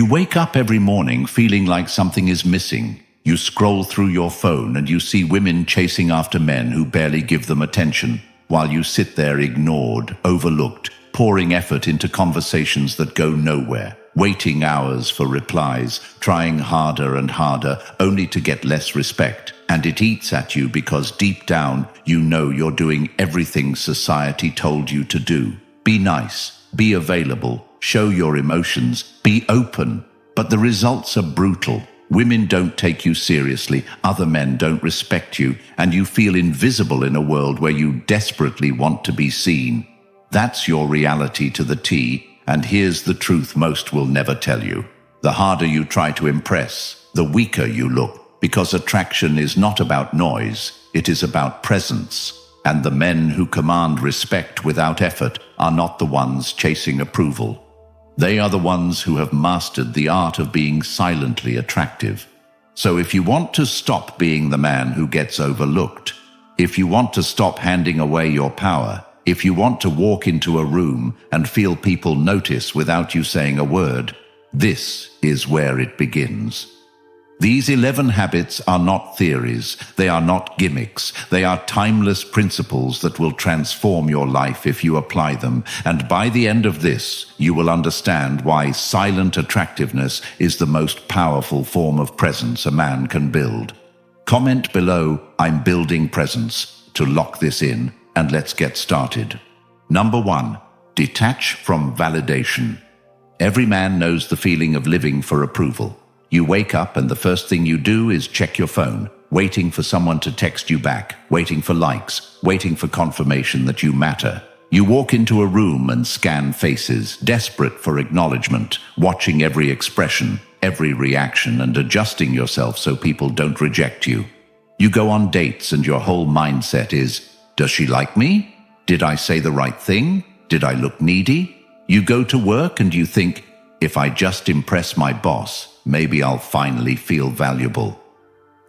wake up every morning feeling like something is missing. You scroll through your phone and you see women chasing after men who barely give them attention, while you sit there ignored, overlooked, pouring effort into conversations that go nowhere, waiting hours for replies, trying harder and harder, only to get less respect. And it eats at you because deep down, you know you're doing everything society told you to do. Be nice, be available, show your emotions, be open. But the results are brutal. Women don't take you seriously, other men don't respect you, and you feel invisible in a world where you desperately want to be seen. That's your reality to the T, and here's the truth most will never tell you. The harder you try to impress, the weaker you look, because attraction is not about noise, it is about presence. And the men who command respect without effort are not the ones chasing approval. They are the ones who have mastered the art of being silently attractive. So if you want to stop being the man who gets overlooked, if you want to stop handing away your power, if you want to walk into a room and feel people notice without you saying a word, this is where it begins. These 11 habits are not theories, they are not gimmicks, they are timeless principles that will transform your life if you apply them, and by the end of this, you will understand why silent attractiveness is the most powerful form of presence a man can build. Comment below, "I'm building presence," to lock this in, and let's get started. Number 1. Detach from validation. Every man knows the feeling of living for approval. You wake up and the first thing you do is check your phone, waiting for someone to text you back, waiting for likes, waiting for confirmation that you matter. You walk into a room and scan faces, desperate for acknowledgement, watching every expression, every reaction, and adjusting yourself so people don't reject you. You go on dates and your whole mindset is, does she like me? Did I say the right thing? Did I look needy? You go to work and you think, if I just impress my boss, maybe I'll finally feel valuable.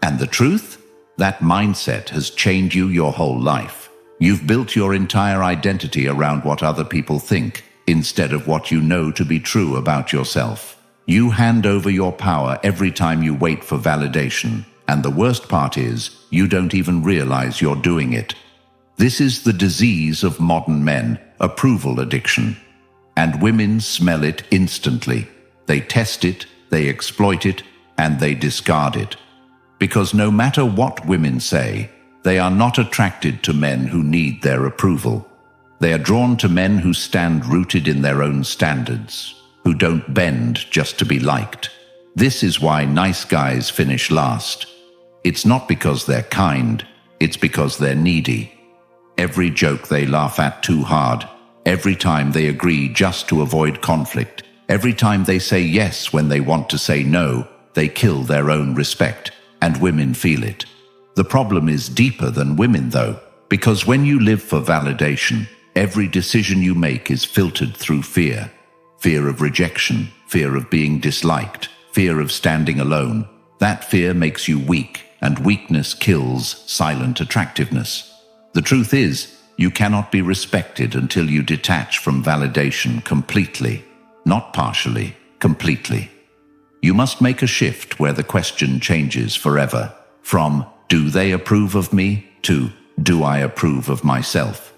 And the truth? That mindset has chained you your whole life. You've built your entire identity around what other people think, instead of what you know to be true about yourself. You hand over your power every time you wait for validation, and the worst part is, you don't even realize you're doing it. This is the disease of modern men, approval addiction. And women smell it instantly. They test it, they exploit it, and they discard it. Because no matter what women say, they are not attracted to men who need their approval. They are drawn to men who stand rooted in their own standards, who don't bend just to be liked. This is why nice guys finish last. It's not because they're kind, it's because they're needy. Every joke they laugh at too hard, every time they agree just to avoid conflict, every time they say yes when they want to say no, they kill their own respect, and women feel it. The problem is deeper than women though, because when you live for validation, every decision you make is filtered through fear. Fear of rejection, fear of being disliked, fear of standing alone. That fear makes you weak, and weakness kills silent attractiveness. The truth is, you cannot be respected until you detach from validation completely. Not partially, completely. You must make a shift where the question changes forever. From, do they approve of me? To, do I approve of myself?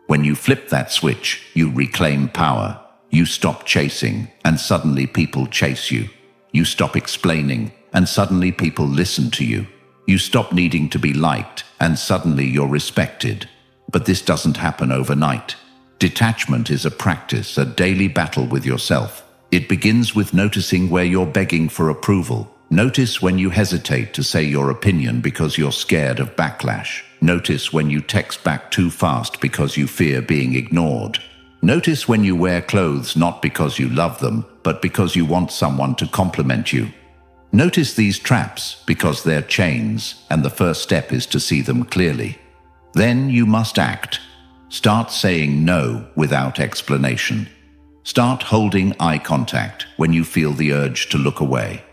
When you flip that switch, you reclaim power. You stop chasing, and suddenly people chase you. You stop explaining, and suddenly people listen to you. You stop needing to be liked, and suddenly you're respected. But this doesn't happen overnight. Detachment is a practice, a daily battle with yourself. It begins with noticing where you're begging for approval. Notice when you hesitate to say your opinion because you're scared of backlash. Notice when you text back too fast because you fear being ignored. Notice when you wear clothes not because you love them, but because you want someone to compliment you. Notice these traps because they're chains, and the first step is to see them clearly. Then you must act. Start saying no without explanation. Start holding eye contact when you feel the urge to look away.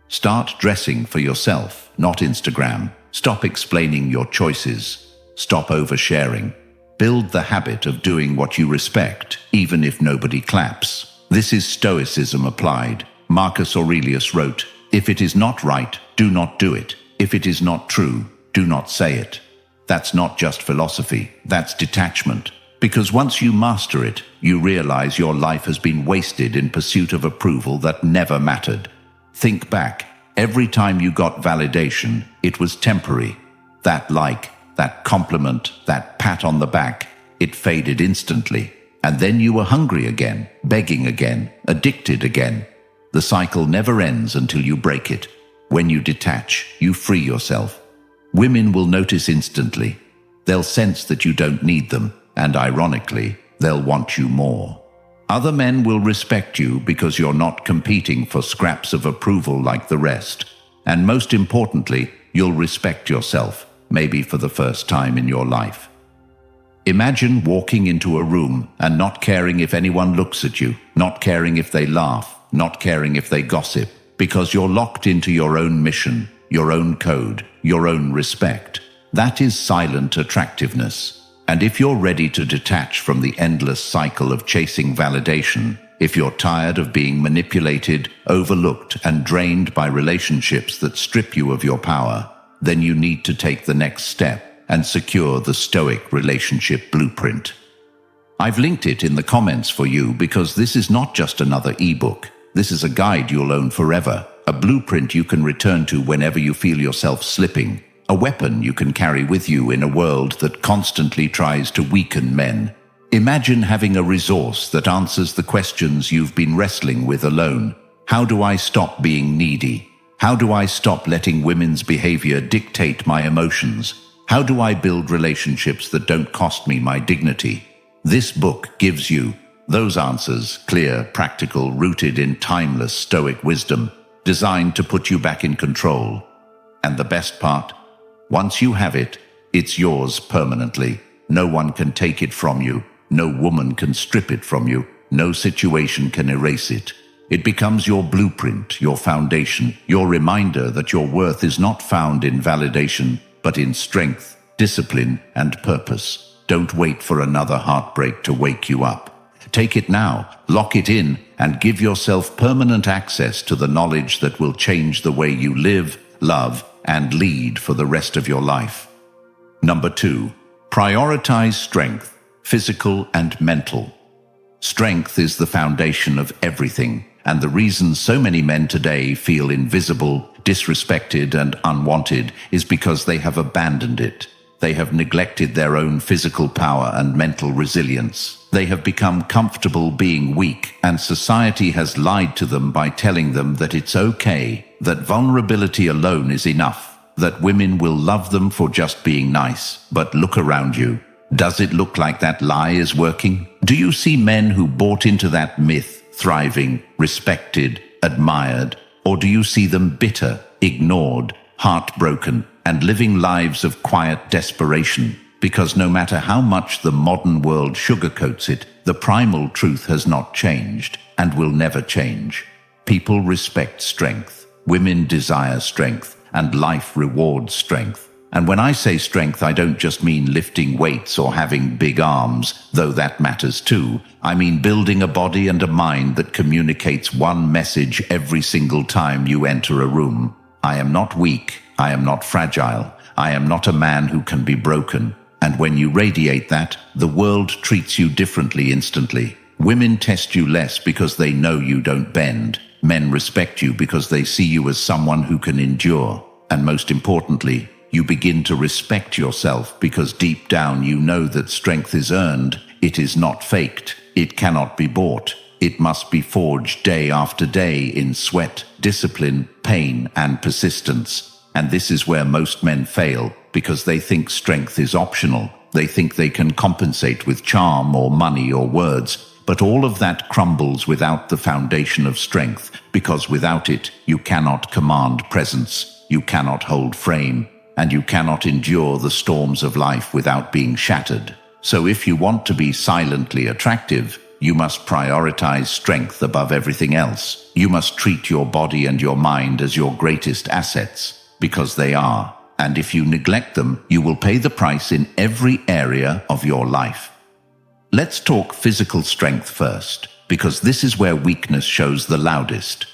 Start dressing for yourself, not Instagram. Stop explaining your choices. Stop oversharing. Build the habit of doing what you respect, even if nobody claps. This is Stoicism applied. Marcus Aurelius wrote, "If it is not right, do not do it. If it is not true, do not say it." That's not just philosophy, that's detachment. Because once you master it, you realize your life has been wasted in pursuit of approval that never mattered. Think back. Every time you got validation, it was temporary. That like, that compliment, that pat on the back, it faded instantly. And then you were hungry again, begging again, addicted again. The cycle never ends until you break it. When you detach, you free yourself. Women will notice instantly. They'll sense that you don't need them, and ironically, they'll want you more. Other men will respect you because you're not competing for scraps of approval like the rest. And most importantly, you'll respect yourself, maybe for the first time in your life. Imagine walking into a room and not caring if anyone looks at you, not caring if they laugh, not caring if they gossip, because you're locked into your own mission, your own code, your own respect. That is silent attractiveness. And if you're ready to detach from the endless cycle of chasing validation, if you're tired of being manipulated, overlooked, and drained by relationships that strip you of your power, then you need to take the next step and secure the Stoic relationship blueprint. I've linked it in the comments for you because this is not just another ebook. This is a guide you'll own forever, a blueprint you can return to whenever you feel yourself slipping, a weapon you can carry with you in a world that constantly tries to weaken men. Imagine having a resource that answers the questions you've been wrestling with alone. How do I stop being needy? How do I stop letting women's behavior dictate my emotions? How do I build relationships that don't cost me my dignity? This book gives you those answers, clear, practical, rooted in timeless Stoic wisdom, designed to put you back in control. And the best part? Once you have it, it's yours permanently. No one can take it from you. No woman can strip it from you. No situation can erase it. It becomes your blueprint, your foundation, your reminder that your worth is not found in validation, but in strength, discipline, and purpose. Don't wait for another heartbreak to wake you up. Take it now, lock it in, and give yourself permanent access to the knowledge that will change the way you live, love, and lead for the rest of your life. Number 2, prioritize strength, physical and mental. Strength is the foundation of everything, and the reason so many men today feel invisible, disrespected, and unwanted is because they have abandoned it. They have neglected their own physical power and mental resilience. They have become comfortable being weak, and society has lied to them by telling them that it's okay, that vulnerability alone is enough, that women will love them for just being nice. But look around you. Does it look like that lie is working? Do you see men who bought into that myth thriving, respected, admired? Or do you see them bitter, ignored, heartbroken, and living lives of quiet desperation? Because no matter how much the modern world sugarcoats it, the primal truth has not changed and will never change. People respect strength, women desire strength, and life rewards strength. And when I say strength, I don't just mean lifting weights or having big arms, though that matters too. I mean building a body and a mind that communicates one message every single time you enter a room. I am not weak. I am not fragile. I am not a man who can be broken. And when you radiate that, the world treats you differently instantly. Women test you less because they know you don't bend. Men respect you because they see you as someone who can endure. And most importantly, you begin to respect yourself because deep down you know that strength is earned. It is not faked. It cannot be bought. It must be forged day after day in sweat, discipline, pain, and persistence. And this is where most men fail, because they think strength is optional. They think they can compensate with charm or money or words. But all of that crumbles without the foundation of strength, because without it, you cannot command presence, you cannot hold frame, and you cannot endure the storms of life without being shattered. So if you want to be silently attractive, you must prioritize strength above everything else. You must treat your body and your mind as your greatest assets, because they are. And if you neglect them, you will pay the price in every area of your life. Let's talk physical strength first, because this is where weakness shows the loudest.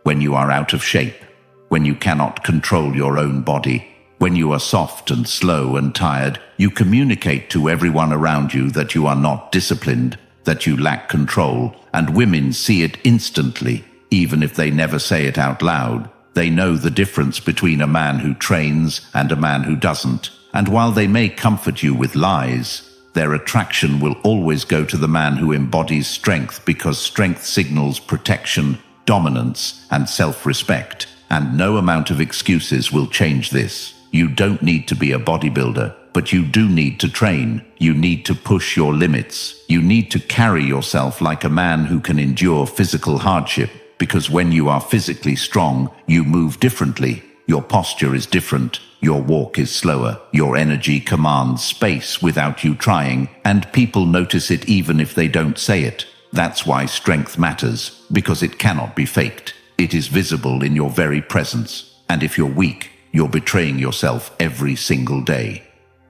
when you are out of shape, when you cannot control your own body, when you are soft and slow and tired, you communicate to everyone around you that you are not disciplined, that you lack control, and women see it instantly, even if they never say it out loud. They know the difference between a man who trains and a man who doesn't, and while they may comfort you with lies, their attraction will always go to the man who embodies strength, because strength signals protection, dominance, and self-respect. And no amount of excuses will change this. You don't need to be a bodybuilder, but you do need to train. You need to push your limits. You need to carry yourself like a man who can endure physical hardship, because when you are physically strong, you move differently. Your posture is different. Your walk is slower. Your energy commands space without you trying, and people notice it even if they don't say it. That's why strength matters, because it cannot be faked. It is visible in your very presence. And if you're weak, you're betraying yourself every single day.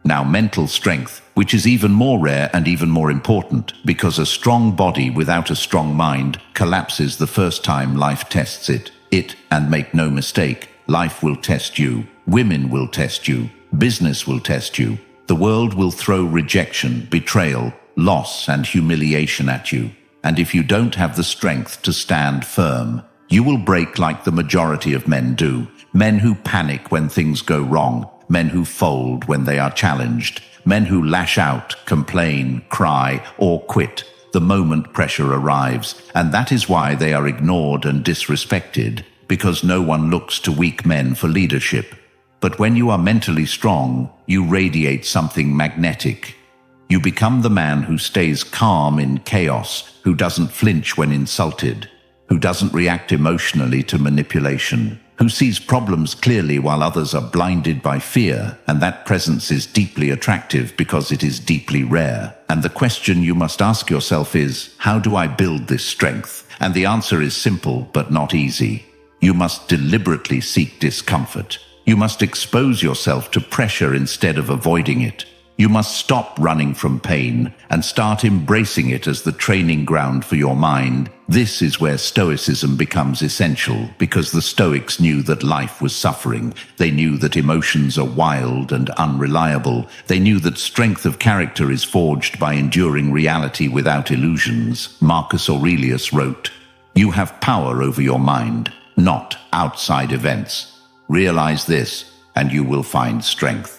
Now, mental strength, which is even more rare and even more important, because a strong body without a strong mind collapses the first time life tests it. And make no mistake, life will test you. Women will test you. Business will test you. The world will throw rejection, betrayal, loss, and humiliation at you. And if you don't have the strength to stand firm, you will break like the majority of men do. Men who panic when things go wrong. Men who fold when they are challenged. Men who lash out, complain, cry, or quit the moment pressure arrives. And that is why they are ignored and disrespected, because no one looks to weak men for leadership. But when you are mentally strong, you radiate something magnetic. You become the man who stays calm in chaos, who doesn't flinch when insulted, who doesn't react emotionally to manipulation, who sees problems clearly while others are blinded by fear. And that presence is deeply attractive because it is deeply rare. And the question you must ask yourself is, how do I build this strength? And the answer is simple but not easy. You must deliberately seek discomfort. You must expose yourself to pressure instead of avoiding it. You must stop running from pain and start embracing it as the training ground for your mind. This is where Stoicism becomes essential, because the Stoics knew that life was suffering. They knew that emotions are wild and unreliable. They knew that strength of character is forged by enduring reality without illusions. Marcus Aurelius wrote, "You have power over your mind, not outside events. Realize this, and you will find strength."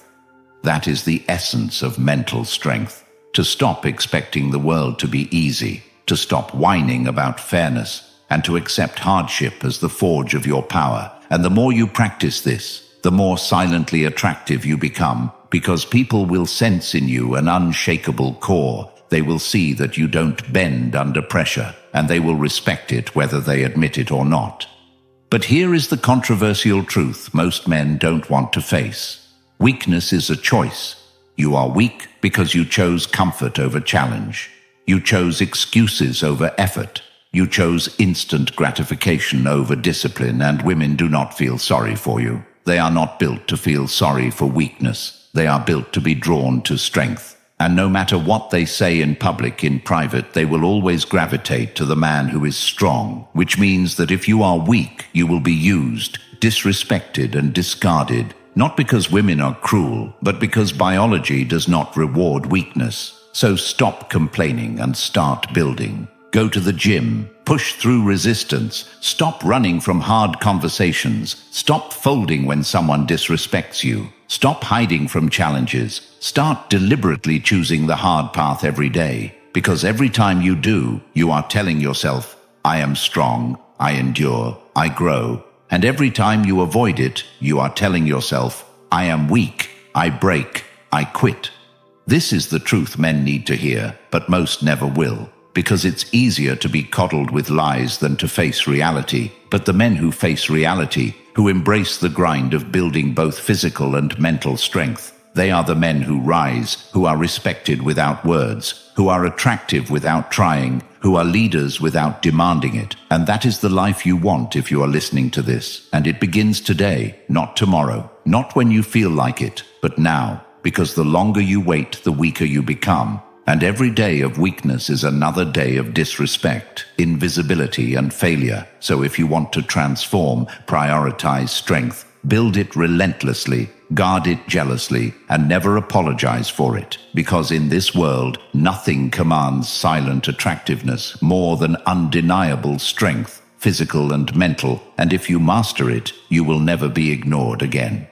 That is the essence of mental strength. To stop expecting the world to be easy, to stop whining about fairness, and to accept hardship as the forge of your power. And the more you practice this, the more silently attractive you become, because people will sense in you an unshakable core. They will see that you don't bend under pressure, and they will respect it whether they admit it or not. But here is the controversial truth most men don't want to face. Weakness is a choice. You are weak because you chose comfort over challenge. You chose excuses over effort. You chose instant gratification over discipline, and women do not feel sorry for you. They are not built to feel sorry for weakness. They are built to be drawn to strength. And no matter what they say in public, in private, they will always gravitate to the man who is strong, which means that if you are weak, you will be used, disrespected, and discarded. Not because women are cruel, but because biology does not reward weakness. So stop complaining and start building. Go to the gym. Push through resistance. Stop running from hard conversations. Stop folding when someone disrespects you. Stop hiding from challenges. Start deliberately choosing the hard path every day. Because every time you do, you are telling yourself, I am strong, I endure, I grow. And every time you avoid it, you are telling yourself, I am weak, I break, I quit. This is the truth men need to hear, but most never will, because it's easier to be coddled with lies than to face reality. But the men who face reality, who embrace the grind of building both physical and mental strength, they are the men who rise, who are respected without words, who are attractive without trying, who are leaders without demanding it. And that is the life you want if you are listening to this. And it begins today, not tomorrow, not when you feel like it, but now, because the longer you wait, the weaker you become. And every day of weakness is another day of disrespect, invisibility, and failure. So if you want to transform, prioritize strength, build it relentlessly, guard it jealously, and never apologize for it. Because in this world, nothing commands silent attractiveness more than undeniable strength, physical and mental, and if you master it, you will never be ignored again.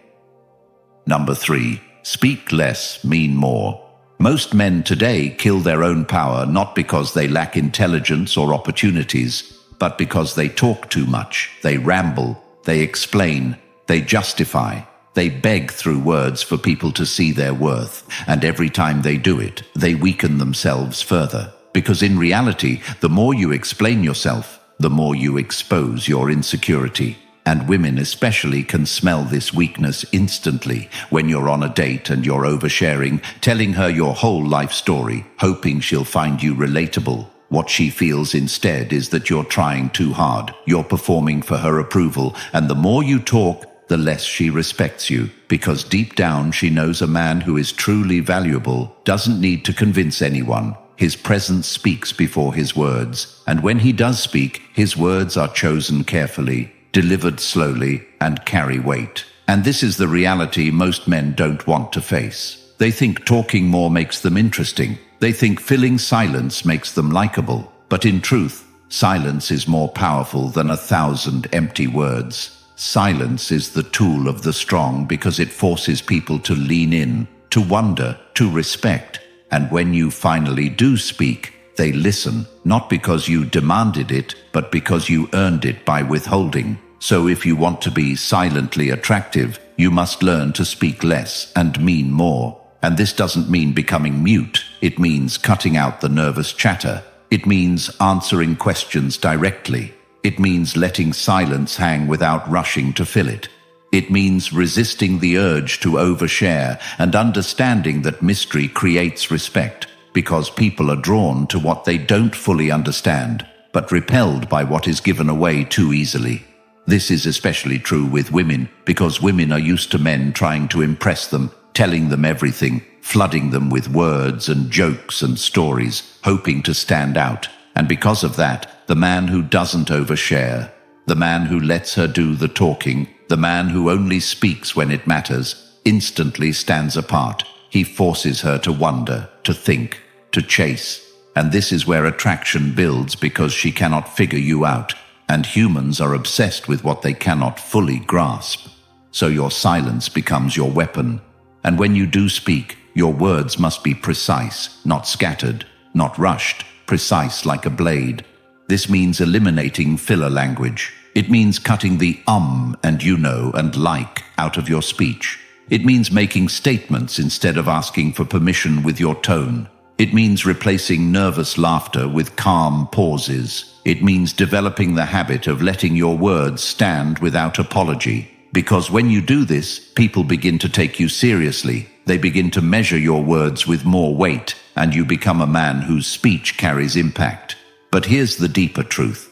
Number 3. Speak less, mean more. Most men today kill their own power not because they lack intelligence or opportunities, but because they talk too much, they ramble, they explain, they justify, they beg through words for people to see their worth, and every time they do it, they weaken themselves further. Because in reality, the more you explain yourself, the more you expose your insecurity. And women especially can smell this weakness instantly when you're on a date and you're oversharing, telling her your whole life story, hoping she'll find you relatable. What she feels instead is that you're trying too hard, you're performing for her approval, and the more you talk, the less she respects you, because deep down she knows a man who is truly valuable doesn't need to convince anyone. His presence speaks before his words, and when he does speak, his words are chosen carefully, delivered slowly, and carry weight. And this is the reality most men don't want to face. They think talking more makes them interesting. They think filling silence makes them likable. But in truth, silence is more powerful than 1,000 empty words. Silence is the tool of the strong because it forces people to lean in, to wonder, to respect. And when you finally do speak, they listen, not because you demanded it, but because you earned it by withholding. So if you want to be silently attractive, you must learn to speak less and mean more. And this doesn't mean becoming mute. It means cutting out the nervous chatter. It means answering questions directly. It means letting silence hang without rushing to fill it. It means resisting the urge to overshare and understanding that mystery creates respect, because people are drawn to what they don't fully understand, but repelled by what is given away too easily. This is especially true with women, because women are used to men trying to impress them, telling them everything, flooding them with words and jokes and stories, hoping to stand out. And because of that, the man who doesn't overshare, the man who lets her do the talking, the man who only speaks when it matters, instantly stands apart. He forces her to wonder, to think, to chase. And this is where attraction builds, because she cannot figure you out. And humans are obsessed with what they cannot fully grasp. So your silence becomes your weapon. And when you do speak, your words must be precise, not scattered, not rushed, precise like a blade. This means eliminating filler language. It means cutting the and you know and like out of your speech. It means making statements instead of asking for permission with your tone. It means replacing nervous laughter with calm pauses. It means developing the habit of letting your words stand without apology. Because when you do this, people begin to take you seriously. They begin to measure your words with more weight, and you become a man whose speech carries impact. But here's the deeper truth.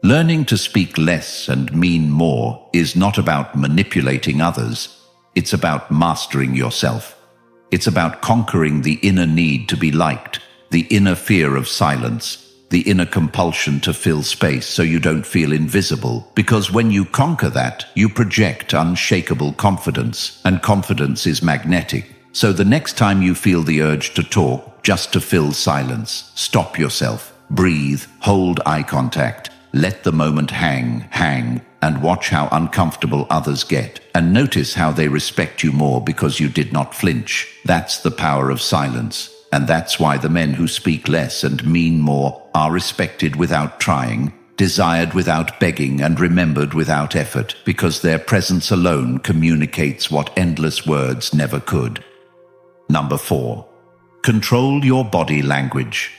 Learning to speak less and mean more is not about manipulating others. It's about mastering yourself. It's about conquering the inner need to be liked, the inner fear of silence, the inner compulsion to fill space so you don't feel invisible. Because when you conquer that, you project unshakable confidence, and confidence is magnetic. So the next time you feel the urge to talk, just to fill silence, stop yourself, breathe, hold eye contact, let the moment hang, and watch how uncomfortable others get. And notice how they respect you more because you did not flinch. That's the power of silence. And that's why the men who speak less and mean more are respected without trying, desired without begging, and remembered without effort, because their presence alone communicates what endless words never could. Number 4. Control your body language.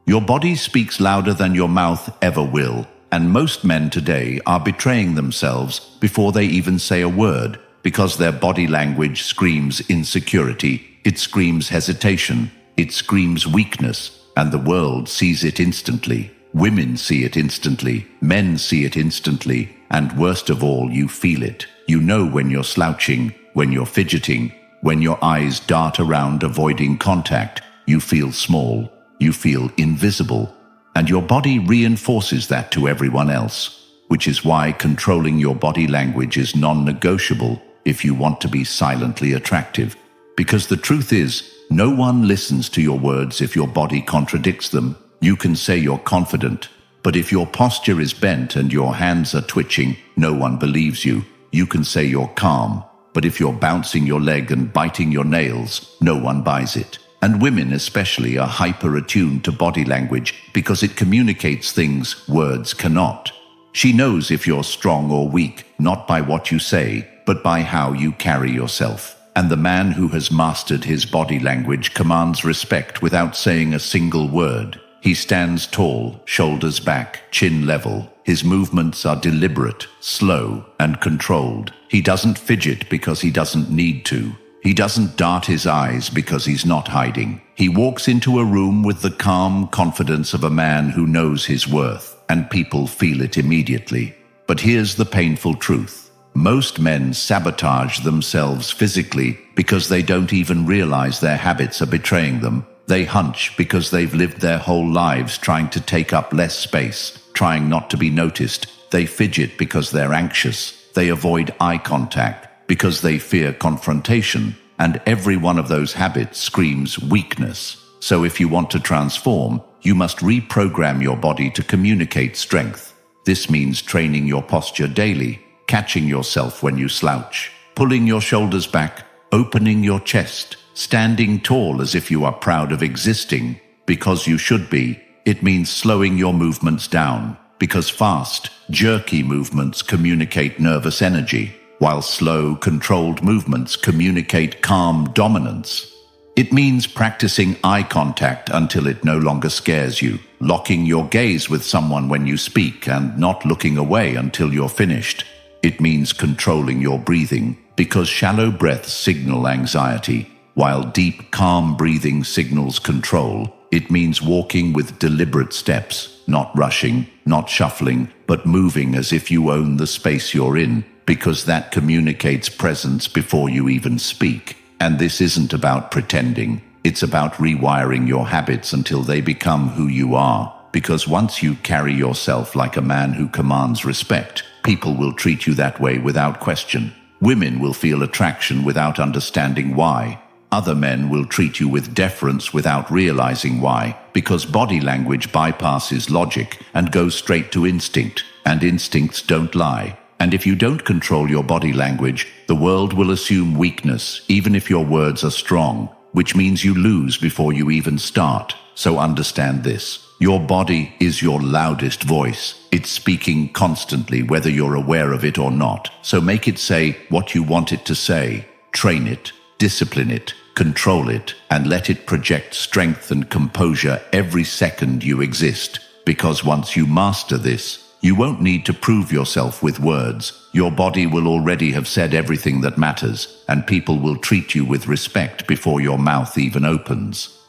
Your body speaks louder than your mouth ever will, and most men today are betraying themselves before they even say a word, because their body language screams insecurity, it screams hesitation, it screams weakness, and the world sees it instantly. Women see it instantly, men see it instantly, and worst of all, you feel it. You know when you're slouching, when you're fidgeting, when your eyes dart around avoiding contact, You feel small. You feel invisible. And your body reinforces that to everyone else, which is why controlling your body language is non-negotiable if you want to be silently attractive. Because the truth is, no one listens to your words if your body contradicts them. You can say you're confident, but if your posture is bent and your hands are twitching, no one believes you. You can say you're calm, but if you're bouncing your leg and biting your nails, no one buys it. And women especially are hyper-attuned to body language because it communicates things words cannot. She knows if you're strong or weak, not by what you say, but by how you carry yourself. And the man who has mastered his body language commands respect without saying a single word. He stands tall, shoulders back, chin level. His movements are deliberate, slow, and controlled. He doesn't fidget because he doesn't need to. He doesn't dart his eyes because he's not hiding. He walks into a room with the calm confidence of a man who knows his worth, and people feel it immediately. But here's the painful truth. Most men sabotage themselves physically because they don't even realize their habits are betraying them. They hunch because they've lived their whole lives trying to take up less space, trying not to be noticed. They fidget because they're anxious. They avoid eye contact because they fear confrontation. And every one of those habits screams weakness. So if you want to transform, you must reprogram your body to communicate strength. This means training your posture daily, catching yourself when you slouch, pulling your shoulders back, opening your chest, standing tall as if you are proud of existing, because you should be. It means slowing your movements down, because fast, jerky movements communicate nervous energy, while slow, controlled movements communicate calm dominance. It means practicing eye contact until it no longer scares you, locking your gaze with someone when you speak and not looking away until you're finished. It means controlling your breathing, because shallow breaths signal anxiety, while deep, calm breathing signals control. It means walking with deliberate steps, not rushing, not shuffling, but moving as if you own the space you're in, because that communicates presence before you even speak. And this isn't about pretending. It's about rewiring your habits until they become who you are. Because once you carry yourself like a man who commands respect, people will treat you that way without question. Women will feel attraction without understanding why. Other men will treat you with deference without realizing why, because body language bypasses logic and goes straight to instinct, and instincts don't lie. And if you don't control your body language, the world will assume weakness, even if your words are strong, which means you lose before you even start. So understand this. Your body is your loudest voice. It's speaking constantly, whether you're aware of it or not. So make it say what you want it to say. Train it, discipline it, control it, and let it project strength and composure every second you exist. Because once you master this, you won't need to prove yourself with words. Your body will already have said everything that matters, and people will treat you with respect before your mouth even opens.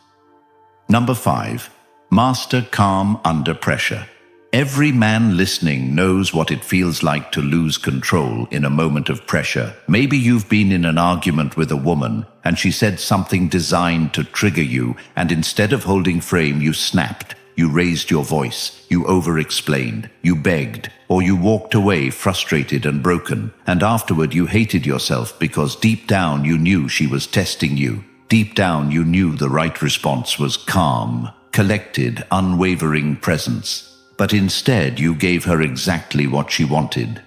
Number 5. Master calm under pressure. Every man listening knows what it feels like to lose control in a moment of pressure. Maybe you've been in an argument with a woman, and she said something designed to trigger you, and instead of holding firm, you snapped. You raised your voice, you over-explained, you begged, or you walked away frustrated and broken, and afterward you hated yourself because deep down you knew she was testing you. Deep down you knew the right response was calm, collected, unwavering presence. But instead you gave her exactly what she wanted.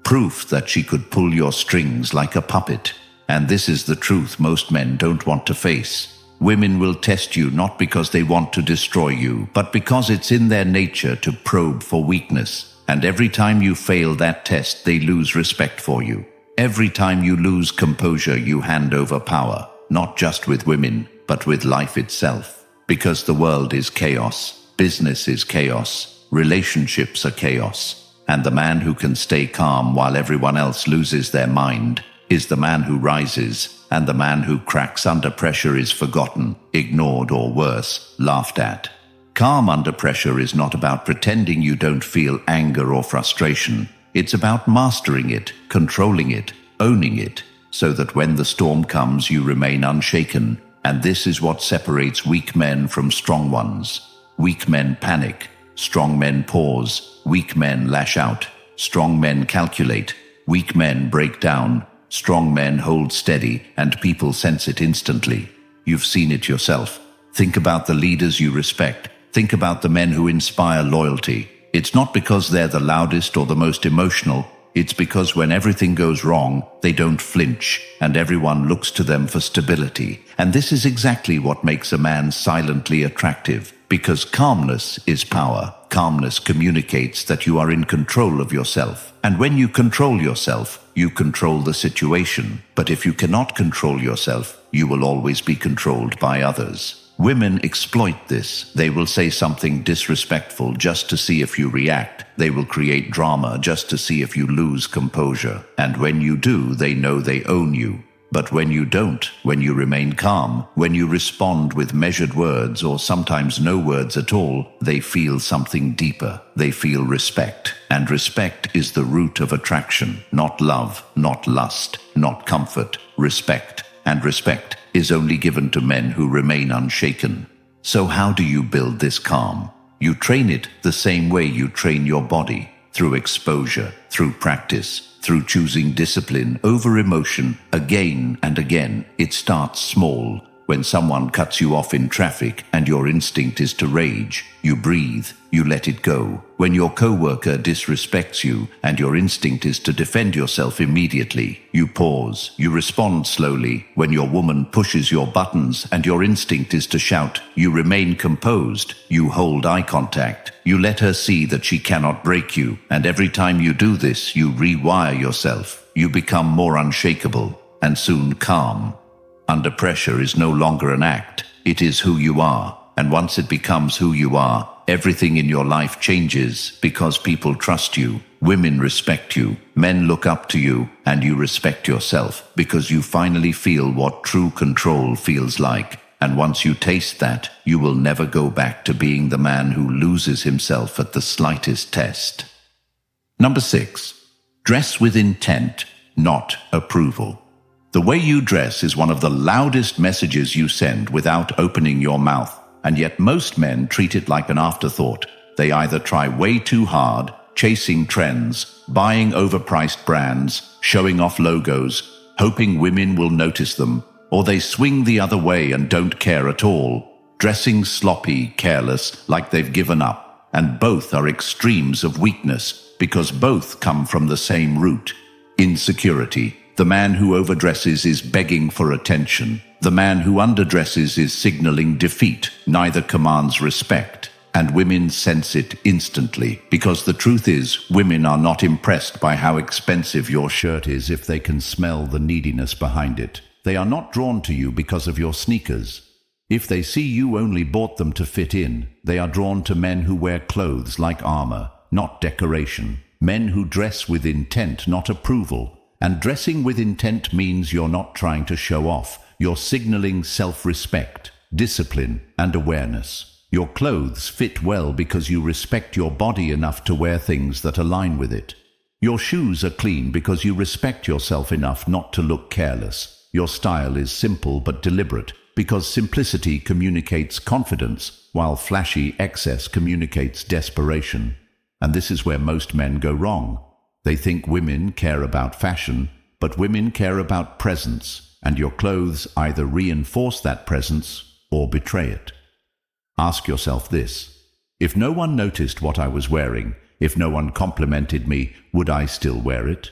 Proof that she could pull your strings like a puppet. And this is the truth most men don't want to face. Women will test you not because they want to destroy you, but because it's in their nature to probe for weakness. And every time you fail that test, they lose respect for you. Every time you lose composure, you hand over power, not just with women, but with life itself. Because the world is chaos, business is chaos, relationships are chaos. And the man who can stay calm while everyone else loses their mind is the man who rises. And the man who cracks under pressure is forgotten, ignored, or worse, laughed at. Calm under pressure is not about pretending you don't feel anger or frustration. It's about mastering it, controlling it, owning it, so that when the storm comes you remain unshaken. And this is what separates weak men from strong ones. Weak men panic. Strong men pause. Weak men lash out. Strong men calculate. Weak men break down. Strong men hold steady, and people sense it instantly. You've seen it yourself. Think about the leaders you respect. Think about the men who inspire loyalty. It's not because they're the loudest or the most emotional. It's because when everything goes wrong, they don't flinch, and everyone looks to them for stability. And this is exactly what makes a man silently attractive. Because calmness is power. Calmness communicates that you are in control of yourself. And when you control yourself, you control the situation. But if you cannot control yourself, you will always be controlled by others. Women exploit this. They will say something disrespectful just to see if you react. They will create drama just to see if you lose composure. And when you do, they know they own you. But when you don't, when you remain calm, when you respond with measured words or sometimes no words at all, they feel something deeper. They feel respect. And respect is the root of attraction. Not love, not lust, not comfort. Respect. And respect is only given to men who remain unshaken. So how do you build this calm? You train it the same way you train your body, through exposure, through practice, through choosing discipline over emotion again and again. It starts small. When someone cuts you off in traffic and your instinct is to rage, you breathe, you let it go. When your coworker disrespects you and your instinct is to defend yourself immediately, you pause, you respond slowly. When your woman pushes your buttons and your instinct is to shout, you remain composed, you hold eye contact, you let her see that she cannot break you. And every time you do this, you rewire yourself. You become more unshakable and soon calm. Under pressure is no longer an act, it is who you are. And once it becomes who you are, everything in your life changes because people trust you, women respect you, men look up to you, and you respect yourself because you finally feel what true control feels like. And once you taste that, you will never go back to being the man who loses himself at the slightest test. Number 6. Dress with intent, not approval. The way you dress is one of the loudest messages you send without opening your mouth, and yet most men treat it like an afterthought. They either try way too hard, chasing trends, buying overpriced brands, showing off logos, hoping women will notice them, or they swing the other way and don't care at all, dressing sloppy, careless, like they've given up. And both are extremes of weakness, because both come from the same root: insecurity. The man who overdresses is begging for attention. The man who underdresses is signaling defeat. Neither commands respect. And women sense it instantly. Because the truth is, women are not impressed by how expensive your shirt is if they can smell the neediness behind it. They are not drawn to you because of your sneakers. If they see you only bought them to fit in, they are drawn to men who wear clothes like armor, not decoration. Men who dress with intent, not approval. And dressing with intent means you're not trying to show off. You're signaling self-respect, discipline, and awareness. Your clothes fit well because you respect your body enough to wear things that align with it. Your shoes are clean because you respect yourself enough not to look careless. Your style is simple but deliberate because simplicity communicates confidence, while flashy excess communicates desperation. And this is where most men go wrong. They think women care about fashion, but women care about presence, and your clothes either reinforce that presence or betray it. Ask yourself this: if no one noticed what I was wearing, if no one complimented me, would I still wear it?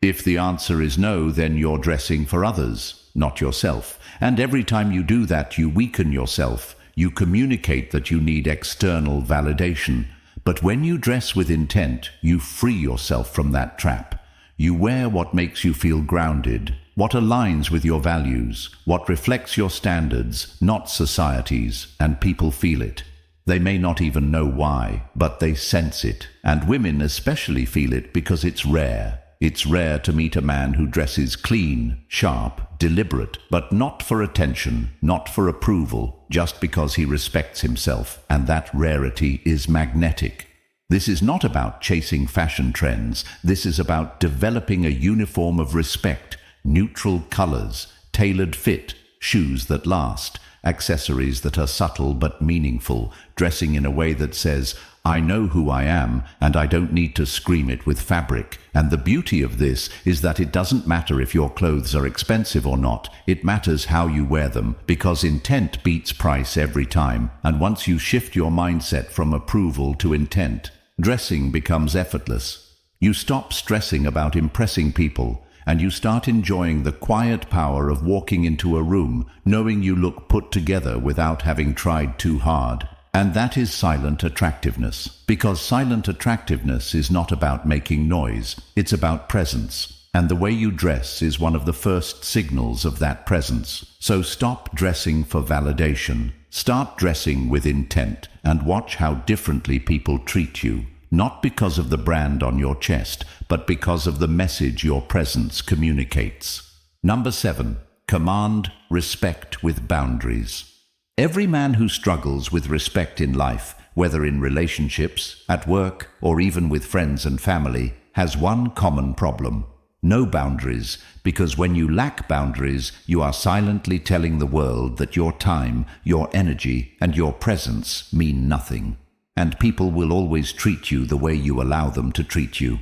If the answer is no, then you're dressing for others, not yourself. And every time you do that, you weaken yourself. You communicate that you need external validation. But when you dress with intent, you free yourself from that trap. You wear what makes you feel grounded, what aligns with your values, what reflects your standards, not society's, and people feel it. They may not even know why, but they sense it. And women especially feel it because it's rare. It's rare to meet a man who dresses clean, sharp, deliberate, but not for attention, not for approval, just because he respects himself, and that rarity is magnetic. This is not about chasing fashion trends. This is about developing a uniform of respect, neutral colors, tailored fit, shoes that last, accessories that are subtle but meaningful, dressing in a way that says, I know who I am and I don't need to scream it with fabric. And the beauty of this is that it doesn't matter if your clothes are expensive or not. It matters how you wear them, because intent beats price every time. And once you shift your mindset from approval to intent, dressing becomes effortless. You stop stressing about impressing people, and you start enjoying the quiet power of walking into a room, knowing you look put together without having tried too hard. And that is silent attractiveness, because silent attractiveness is not about making noise, it's about presence. And the way you dress is one of the first signals of that presence. So stop dressing for validation. Start dressing with intent, and watch how differently people treat you. Not because of the brand on your chest, but because of the message your presence communicates. Number 7. Command respect with boundaries. Every man who struggles with respect in life, whether in relationships, at work, or even with friends and family, has one common problem: no boundaries, because when you lack boundaries, you are silently telling the world that your time, your energy, and your presence mean nothing. And people will always treat you the way you allow them to treat you.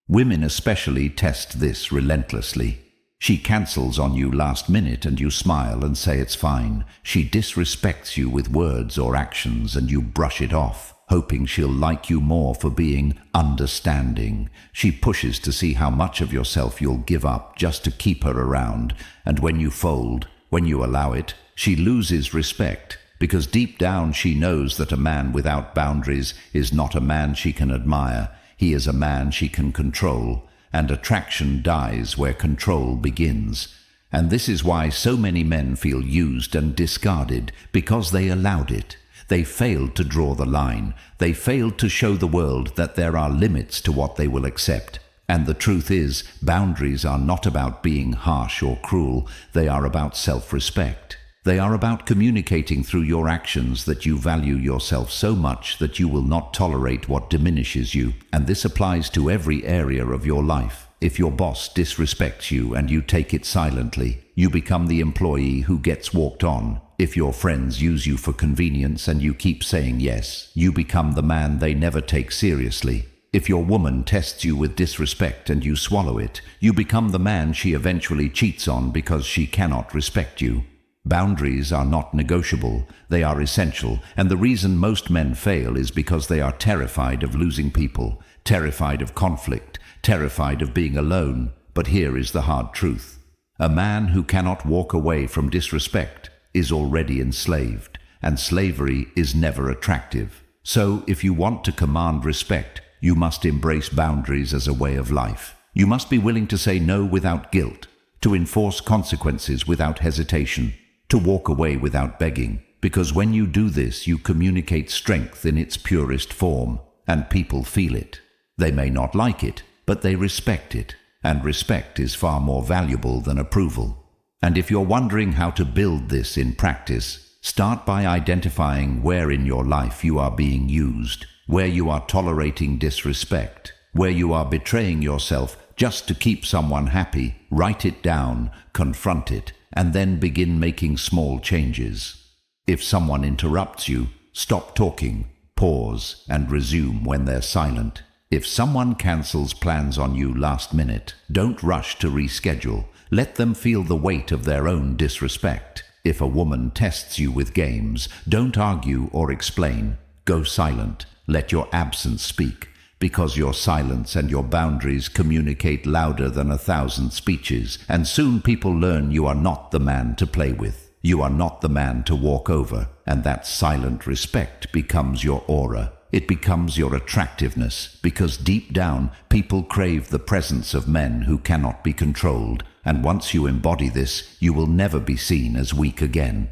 Women especially test this relentlessly. She cancels on you last minute and you smile and say it's fine. She disrespects you with words or actions and you brush it off, hoping she'll like you more for being understanding. She pushes to see how much of yourself you'll give up just to keep her around. And when you fold, when you allow it, she loses respect, because deep down she knows that a man without boundaries is not a man she can admire. He is a man she can control. And attraction dies where control begins. And this is why so many men feel used and discarded, because they allowed it. They failed to draw the line. They failed to show the world that there are limits to what they will accept. And the truth is, boundaries are not about being harsh or cruel. They are about self-respect. They are about communicating through your actions that you value yourself so much that you will not tolerate what diminishes you. And this applies to every area of your life. If your boss disrespects you and you take it silently, you become the employee who gets walked on. If your friends use you for convenience and you keep saying yes, you become the man they never take seriously. If your woman tests you with disrespect and you swallow it, you become the man she eventually cheats on because she cannot respect you. Boundaries are not negotiable, they are essential, and the reason most men fail is because they are terrified of losing people, terrified of conflict, terrified of being alone. But here is the hard truth. A man who cannot walk away from disrespect is already enslaved, and slavery is never attractive. So, if you want to command respect, you must embrace boundaries as a way of life. You must be willing to say no without guilt, to enforce consequences without hesitation, to walk away without begging, because when you do this, you communicate strength in its purest form, and people feel it. They may not like it, but they respect it, and respect is far more valuable than approval. And if you're wondering how to build this in practice, start by identifying where in your life you are being used, where you are tolerating disrespect, where you are betraying yourself just to keep someone happy. Write it down, confront it, and then begin making small changes. If someone interrupts you, stop talking, pause, and resume when they're silent. If someone cancels plans on you last minute, don't rush to reschedule. Let them feel the weight of their own disrespect. If a woman tests you with games, don't argue or explain. Go silent. Let your absence speak, because your silence and your boundaries communicate louder than 1,000 speeches, and soon people learn you are not the man to play with. You are not the man to walk over, and that silent respect becomes your aura. It becomes your attractiveness, because deep down, people crave the presence of men who cannot be controlled, and once you embody this, you will never be seen as weak again.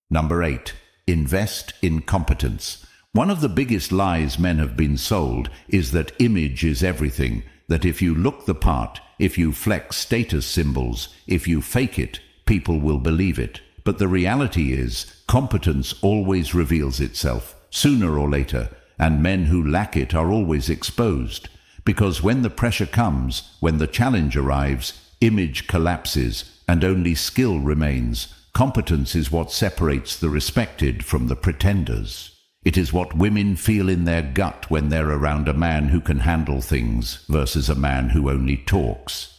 Number 8. Invest in competence. One of the biggest lies men have been sold is that image is everything, that if you look the part, if you flex status symbols, if you fake it, people will believe it. But the reality is, competence always reveals itself, sooner or later, and men who lack it are always exposed. Because when the pressure comes, when the challenge arrives, image collapses, and only skill remains. Competence is what separates the respected from the pretenders. It is what women feel in their gut when they're around a man who can handle things versus a man who only talks.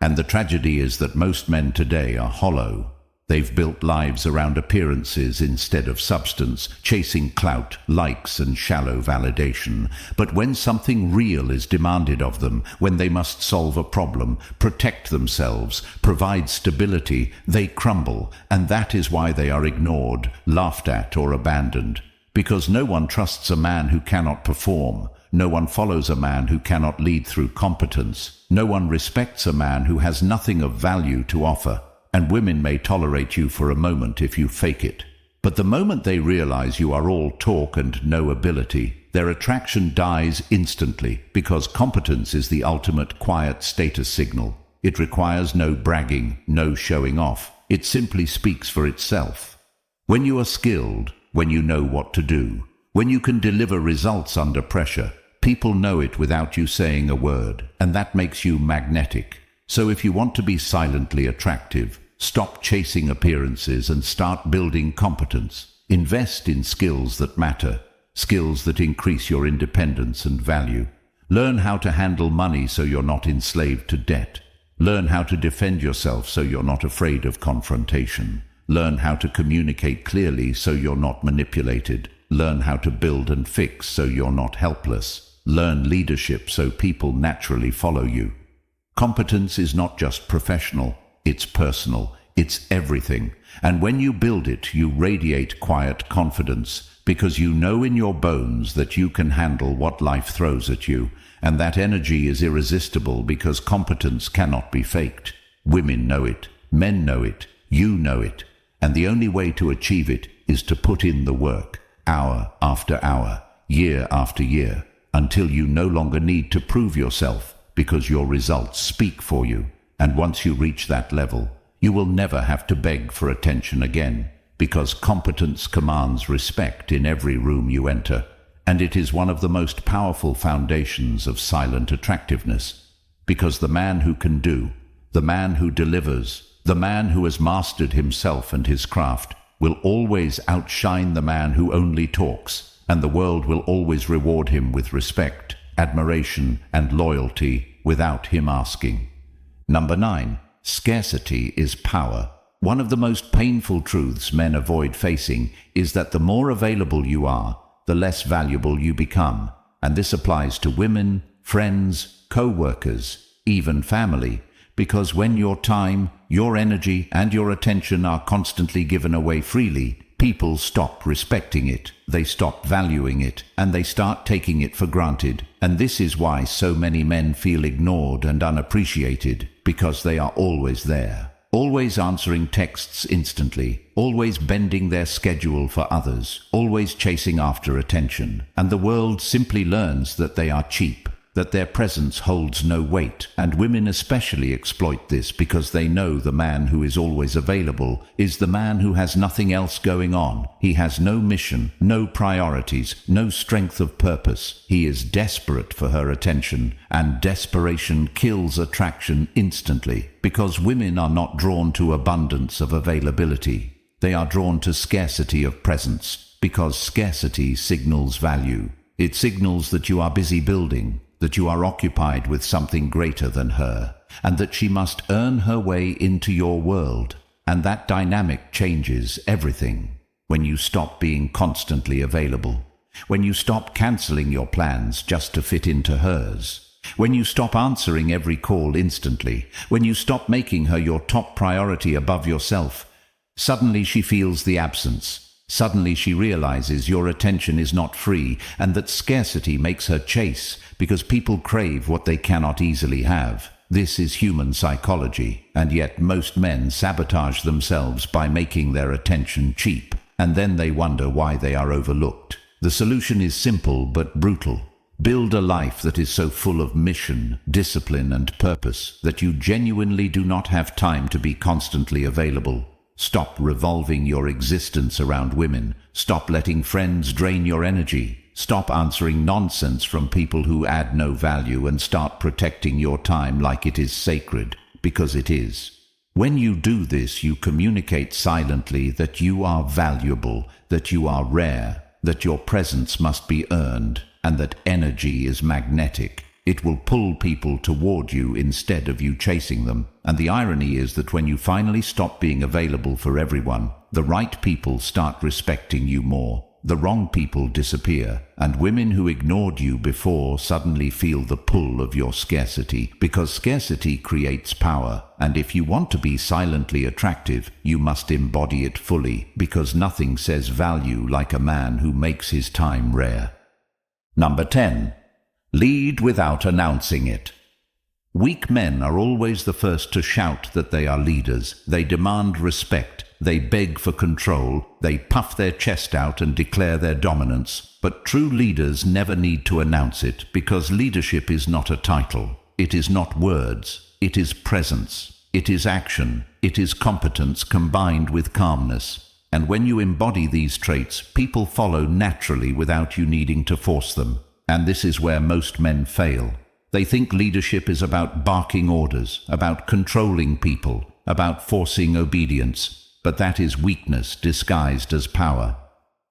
And the tragedy is that most men today are hollow. They've built lives around appearances instead of substance, chasing clout, likes, and shallow validation. But when something real is demanded of them, when they must solve a problem, protect themselves, provide stability, they crumble, and that is why they are ignored, laughed at, or abandoned. Because no one trusts a man who cannot perform. No one follows a man who cannot lead through competence. No one respects a man who has nothing of value to offer. And women may tolerate you for a moment if you fake it. But the moment they realize you are all talk and no ability, their attraction dies instantly, because competence is the ultimate quiet status signal. It requires no bragging, no showing off. It simply speaks for itself. When you are skilled, when you know what to do, when you can deliver results under pressure, people know it without you saying a word, and that makes you magnetic. So if you want to be silently attractive, stop chasing appearances and start building competence. Invest in skills that matter, skills that increase your independence and value. Learn how to handle money so you're not enslaved to debt. Learn how to defend yourself so you're not afraid of confrontation. Learn how to communicate clearly so you're not manipulated. Learn how to build and fix so you're not helpless. Learn leadership so people naturally follow you. Competence is not just professional, it's personal, it's everything. And when you build it, you radiate quiet confidence, because you know in your bones that you can handle what life throws at you, and that energy is irresistible because competence cannot be faked. Women know it, men know it, you know it, and the only way to achieve it is to put in the work, hour after hour, year after year, until you no longer need to prove yourself, because your results speak for you. And once you reach that level, you will never have to beg for attention again, because competence commands respect in every room you enter, and it is one of the most powerful foundations of silent attractiveness. Because the man who can do, the man who delivers, the man who has mastered himself and his craft, will always outshine the man who only talks, and the world will always reward him with respect, admiration, and loyalty without him asking. Number 9. Scarcity is power. One of the most painful truths men avoid facing is that the more available you are, the less valuable you become. And this applies to women, friends, co-workers, even family, because when your time, your energy, and your attention are constantly given away freely, people stop respecting it, they stop valuing it, and they start taking it for granted. And this is why so many men feel ignored and unappreciated, because they are always there, always answering texts instantly, always bending their schedule for others, always chasing after attention. And the world simply learns that they are cheap, that their presence holds no weight, and women especially exploit this because they know the man who is always available is the man who has nothing else going on. He has no mission, no priorities, no strength of purpose. He is desperate for her attention, and desperation kills attraction instantly, because women are not drawn to abundance of availability. They are drawn to scarcity of presence, because scarcity signals value. It signals that you are busy building, that you are occupied with something greater than her, and that she must earn her way into your world. And that dynamic changes everything. When you stop being constantly available, when you stop cancelling your plans just to fit into hers, when you stop answering every call instantly, when you stop making her your top priority above yourself, suddenly she feels the absence. Suddenly she realizes your attention is not free, and that scarcity makes her chase, because people crave what they cannot easily have. This is human psychology, and yet most men sabotage themselves by making their attention cheap, and then they wonder why they are overlooked. The solution is simple but brutal. Build a life that is so full of mission, discipline, and purpose that you genuinely do not have time to be constantly available. Stop revolving your existence around women. Stop letting friends drain your energy. Stop answering nonsense from people who add no value, and start protecting your time like it is sacred, because it is. When you do this, you communicate silently that you are valuable, that you are rare, that your presence must be earned, and that energy is magnetic. It will pull people toward you instead of you chasing them. And the irony is that when you finally stop being available for everyone, the right people start respecting you more. The wrong people disappear, and women who ignored you before suddenly feel the pull of your scarcity, because scarcity creates power. And if you want to be silently attractive, you must embody it fully, because nothing says value like a man who makes his time rare. Number 10. Lead without announcing it. Weak men are always the first to shout that they are leaders. They demand respect. They beg for control. They puff their chest out and declare their dominance. But true leaders never need to announce it, because leadership is not a title. It is not words. It is presence. It is action. It is competence combined with calmness. And when you embody these traits, people follow naturally without you needing to force them. And this is where most men fail. They think leadership is about barking orders, about controlling people, about forcing obedience. But that is weakness disguised as power.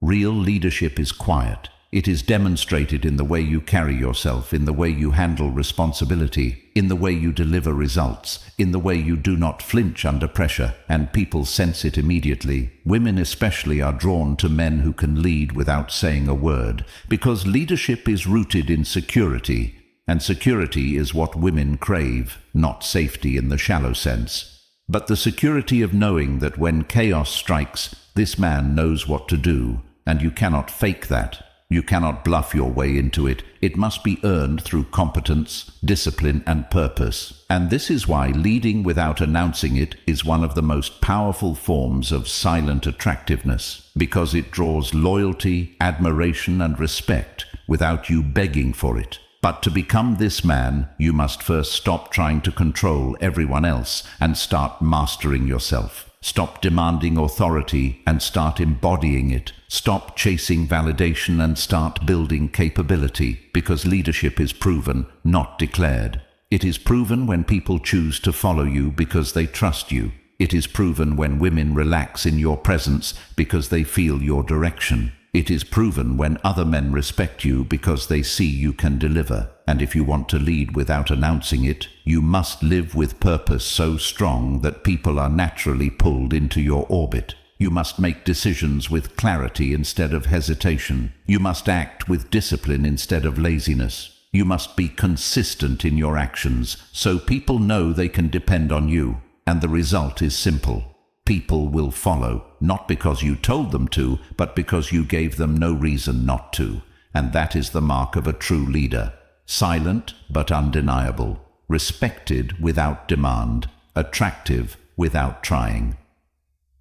Real leadership is quiet. It is demonstrated in the way you carry yourself, in the way you handle responsibility, in the way you deliver results, in the way you do not flinch under pressure, and people sense it immediately. Women especially are drawn to men who can lead without saying a word, because leadership is rooted in security, and security is what women crave, not safety in the shallow sense. But the security of knowing that when chaos strikes, this man knows what to do, and you cannot fake that. You cannot bluff your way into it. It must be earned through competence, discipline, and purpose. And this is why leading without announcing it is one of the most powerful forms of silent attractiveness, because it draws loyalty, admiration, and respect without you begging for it. But to become this man, you must first stop trying to control everyone else and start mastering yourself. Stop demanding authority and start embodying it. Stop chasing validation and start building capability, because leadership is proven, not declared. It is proven when people choose to follow you because they trust you. It is proven when women relax in your presence because they feel your direction. It is proven when other men respect you because they see you can deliver. And if you want to lead without announcing it, you must live with purpose so strong that people are naturally pulled into your orbit. You must make decisions with clarity instead of hesitation. You must act with discipline instead of laziness. You must be consistent in your actions so people know they can depend on you. And the result is simple. People will follow, not because you told them to, but because you gave them no reason not to. And that is the mark of a true leader. Silent but undeniable. Respected without demand. Attractive without trying.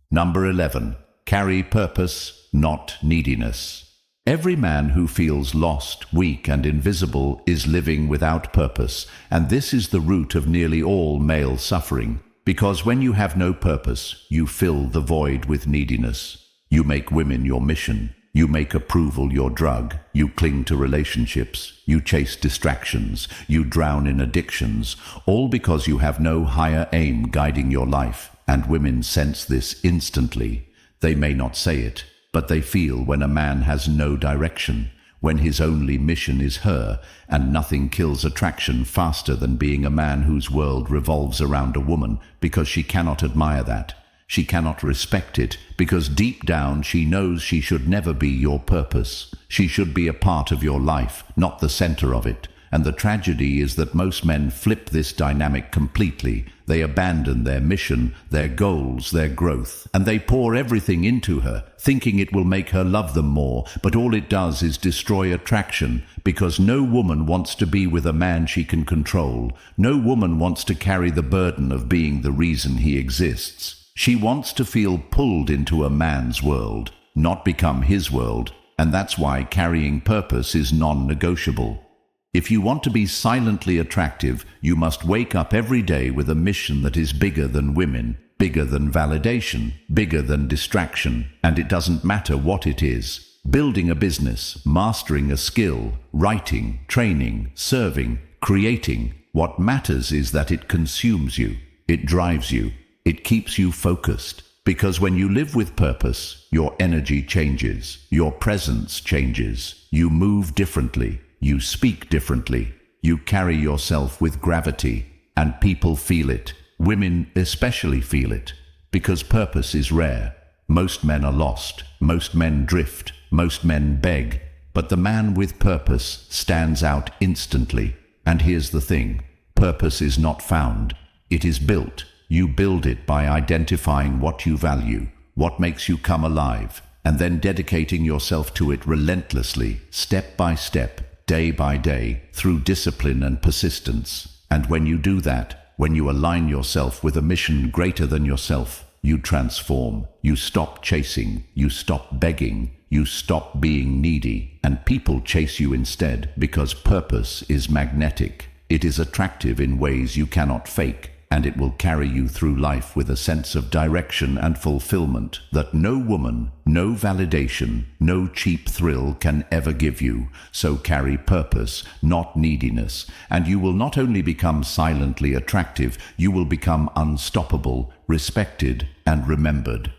Number 11. Carry purpose, not neediness. Every man who feels lost, weak, and invisible is living without purpose, and this is the root of nearly all male suffering. Because when you have no purpose, you fill the void with neediness. You make women your mission. You make approval your drug. You cling to relationships. You chase distractions. You drown in addictions, all because you have no higher aim guiding your life. And women sense this instantly. They may not say it, but they feel when a man has no direction, when his only mission is her, and nothing kills attraction faster than being a man whose world revolves around a woman, because she cannot admire that. She cannot respect it, because deep down she knows she should never be your purpose. She should be a part of your life, not the center of it. And the tragedy is that most men flip this dynamic completely. They abandon their mission, their goals, their growth, and they pour everything into her, thinking it will make her love them more, but all it does is destroy attraction, because no woman wants to be with a man she can control. No woman wants to carry the burden of being the reason he exists. She wants to feel pulled into a man's world, not become his world, and that's why carrying purpose is non-negotiable. If you want to be silently attractive, you must wake up every day with a mission that is bigger than women, bigger than validation, bigger than distraction, and it doesn't matter what it is. Building a business, mastering a skill, writing, training, serving, creating. What matters is that it consumes you, it drives you, It keeps you focused. Because when you live with purpose, your energy changes, your presence changes, you move differently, you speak differently, you carry yourself with gravity, and people feel it. Women especially feel it, because purpose is rare. Most men are lost, most men drift, most men beg, but the man with purpose stands out instantly. And here's the thing, purpose is not found, it is built. You build it by identifying what you value, what makes you come alive, and then dedicating yourself to it relentlessly, step by step, day by day, through discipline and persistence. And when you do that, when you align yourself with a mission greater than yourself, you transform, you stop chasing, you stop begging, you stop being needy, and people chase you instead because purpose is magnetic. It is attractive in ways you cannot fake. And it will carry you through life with a sense of direction and fulfillment that no woman, no validation, no cheap thrill can ever give you. So carry purpose, not neediness, and you will not only become silently attractive, you will become unstoppable, respected, and remembered.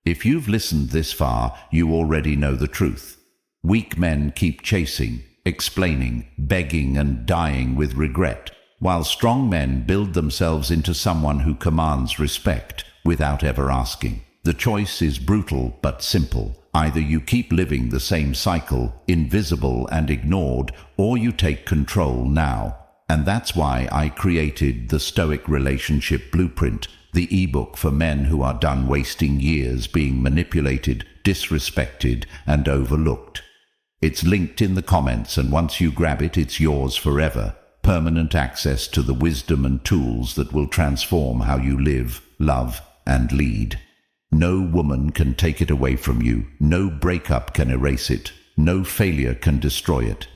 If you've listened this far, you already know the truth. Weak men keep chasing, explaining, begging, and dying with regret, while strong men build themselves into someone who commands respect without ever asking. The choice is brutal but simple. Either you keep living the same cycle, invisible and ignored, or you take control now. And that's why I created the Stoic Relationship Blueprint, the ebook for men who are done wasting years being manipulated, disrespected, and overlooked. It's linked in the comments, and once you grab it, it's yours forever. Permanent access to the wisdom and tools that will transform how you live, love, and lead. No woman can take it away from you. No breakup can erase it. No failure can destroy it.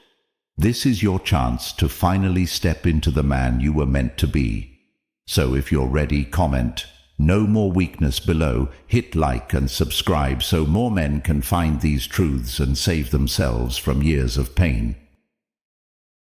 This is your chance to finally step into the man you were meant to be. So if you're ready, comment. No more weakness below. Hit like and subscribe so more men can find these truths and save themselves from years of pain.